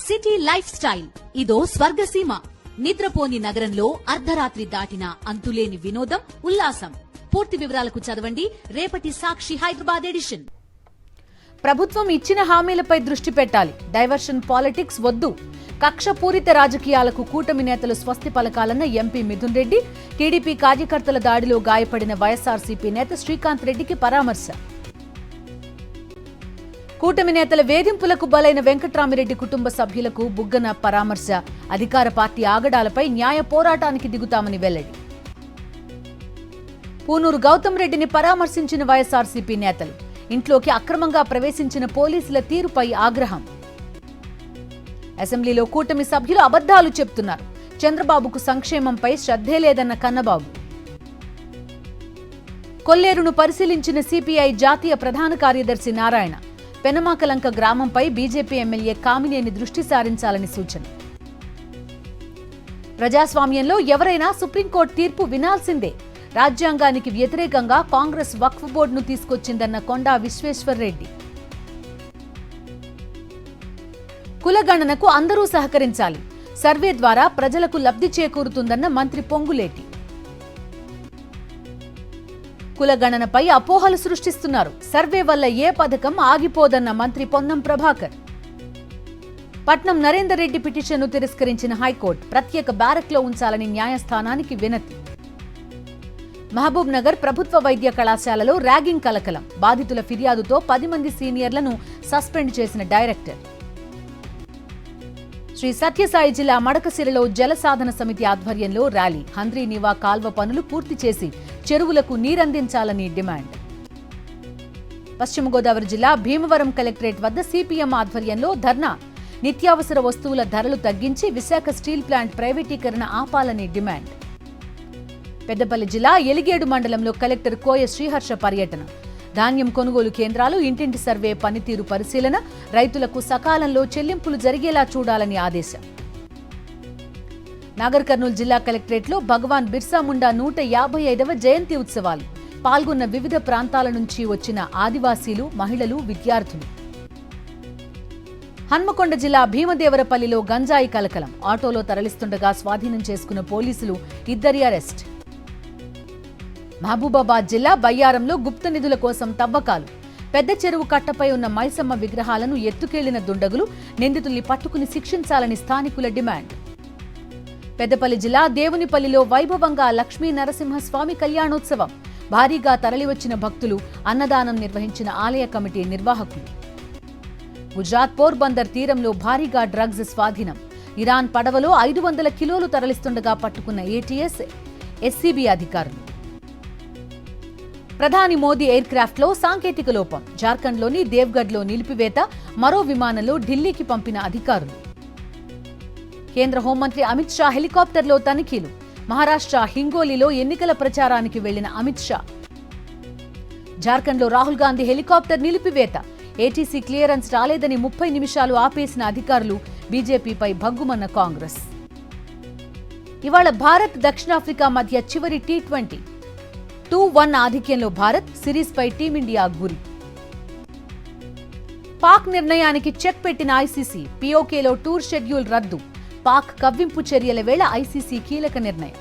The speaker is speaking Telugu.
సిటీ లైఫ్ స్టైల్ ఇదో స్వర్గసీమ. నిద్రపోని నగరంలో అర్ధరాత్రి దాటిన అంతులేని వినోదం, ఉల్లాసం. పూర్తి వివరాలకు చదవండి రేపటి సాక్షి హైదరాబాద్ ఎడిషన్. ప్రభుత్వం ఇచ్చిన హామీలపై దృష్టి పెట్టాలి. డైవర్షన్ పాలిటిక్స్ వద్దు. కక్షపూరిత రాజకీయాలకు కూటమి నేతలు స్వస్తి పలకాలన్న ఎంపీ మిథున్ రెడ్డి. టీడీపీ కార్యకర్తల దాడిలో గాయపడిన వైఎస్ఆర్సీపీ నేత శ్రీకాంత్ రెడ్డికి పరామర్శ. కూటమి నేతల వేధింపులకు బలైన వెంకట్రామిరెడ్డి కుటుంబ సభ్యులకు బుగ్గన పరామర్శ. అధికార పార్టీ ఆగడాలపై న్యాయ పోరాటానికి దిగుతామని వెల్లడి. పూనూరు గౌతమ్ రెడ్డిని పరామర్శించిన వైఎస్ఆర్సీపీ నేతలు. ఇంట్లోకి అక్రమంగా ప్రవేశించిన పోలీసుల తీరుపై ఆగ్రహం. అసెంబ్లీలో కూటమి సభ్యులు అబద్దాలు చెప్తున్నారు. చంద్రబాబుకు సంక్షేమంపై శ్రద్ధే లేదన్న కన్నబాబు. కొల్లేరును పరిశీలించిన సిపిఐ జాతీయ ప్రధాన కార్యదర్శి నారాయణ. పెనమాకలంక గ్రామంపై బీజేపీ ఎమ్మెల్యే కామినేని దృష్టి సారించాలని సూచన. ప్రజాస్వామ్యంలో ఎవరైనా సుప్రీంకోర్టు తీర్పు వినాల్సిందే. రాజ్యాంగానికి వ్యతిరేకంగా కాంగ్రెస్ వక్ఫ్ బోర్డును తీసుకొచ్చిందన్న కొండా విశ్వేశ్వర్రెడ్డి. కులగణనకు అందరూ సహకరించాలి. సర్వే ద్వారా ప్రజలకు లబ్ధి చేకూరుతుందన్న మంత్రి పొంగులేటి. కులగణనపై అపోహలు సృష్టిస్తున్నారు. సర్వే వల్ల ఏ పథకం ఆగిపోదన్న మంత్రి పొన్నం ప్రభాకర్. పట్నం నరేందర్ రెడ్డి పిటిషన్ను తిరస్కరించిన హైకోర్టు. ప్రత్యేక బ్యారక్లో ఉంచాలని న్యాయస్థానానికి వినతి. మహబూబ్ నగర్ ప్రభుత్వ వైద్య కళాశాలలో ర్యాగింగ్ కలకలం. బాధితుల ఫిర్యాదుతో 10 మంది సీనియర్లను సస్పెండ్ చేసిన డైరెక్టర్. శ్రీ సత్యసాయి జిల్లా మడకశిరలో జల సాధన సమితి ఆధ్వర్యంలో ర్యాలీ. హంద్రీ నివా కాల్వ పనులు పూర్తి చేసి చెరువులకు నీరందించాలని డిమాండ్. పశ్చిమ గోదావరి జిల్లా భీమవరం కలెక్టరేట్ వద్ద సిపిఎం ఆధ్వర్యంలో ధర్నా. నిత్యావసర వస్తువుల ధరలు తగ్గించి విశాఖ స్టీల్ ప్లాంట్ ప్రైవేటీకరణ ఆపాలని డిమాండ్. పెద్దపల్లి జిల్లా ఎలిగేడు మండలంలో కలెక్టర్ కోయ శ్రీహర్ష పర్యటన. ధాన్యం కొనుగోలు కేంద్రాలు, ఇంటింటి సర్వే పనితీరు పరిశీలన. రైతులకు సకాలంలో చెల్లింపులు జరిగేలా చూడాలని ఆదేశం. నాగర్ కర్నూలు జిల్లా కలెక్టరేట్లో భగవాన్ బిర్సా ముండా 155వ జయంతి ఉత్సవాలు. పాల్గొన్న వివిధ ప్రాంతాల నుంచి వచ్చిన ఆదివాసీలు, మహిళలు, విద్యార్థులు. హన్మకొండ జిల్లా భీమదేవరపల్లిలో గంజాయి కలకలం. ఆటోలో తరలిస్తుండగా స్వాధీనం చేసుకున్న పోలీసులు, 2 అరెస్ట్. మహబూబాబాద్ జిల్లా బయ్యారంలో గుప్త నిధుల కోసం తవ్వకాలు. పెద్ద చెరువు కట్టపై ఉన్న మైసమ్మ విగ్రహాలను ఎత్తుకెళ్లిన దుండగులు. నిందితుల్ని పట్టుకుని శిక్షించాలని స్థానికుల డిమాండ్. పెద్దపల్లి జిల్లా దేవునిపల్లిలో వైభవంగా లక్ష్మీ నరసింహస్వామి కళ్యాణోత్సవం. భారీగా తరలివచ్చిన భక్తులు. అన్నదానం నిర్వహించిన ఆలయ కమిటీ నిర్వాహకులు. గుజరాత్ పోర్బందర్ తీరంలో భారీగా డ్రగ్స్ స్వాధీనం. ఇరాన్ పడవలో 500 కిలోలు తరలిస్తుండగా పట్టుకున్న ఏటీఎస్, ఎస్సీబీ అధికారులు. ప్రధాని మోదీ ఎయిర్ క్రాఫ్ట్ లో సాంకేతిక లోపం. జార్ఖండ్లోని దేవ్గఢ్లో నిలిపివేత. మరో విమానంలో ఢిల్లీకి పంపిన అధికారులు. కేంద్ర హోంమంత్రి అమిత్ షా హెలికాప్టర్లో తనిఖీలు. మహారాష్ట్ర హింగోలీలో ఎన్నికల ప్రచారానికి వెళ్లిన అమిత్ షా. జార్ఖండ్లో రాహుల్ గాంధీ హెలికాప్టర్ నిలిపివేత. ఏటీసీ క్లియరెన్స్ రాలేదని 30 నిమిషాలు ఆపేసిన అధికారులు. బీజేపీపై భగ్గుమన్న కాంగ్రెస్. ఇవాళ భారత్ దక్షిణాఫ్రికా మధ్య చివరి T20. 2-1 ఆధిక్యంలో భారత్. సిరీస్పై టీమిండియా గురి. పాక్ నిర్ణయానికి చెక్ పెట్టిన ఐసీసీ. పీఓకేలో టూర్ షెడ్యూల్ రద్దు. పాక్ కవ్వింపు చర్యల వేళ ఐసీసీ కీలక నిర్ణయం.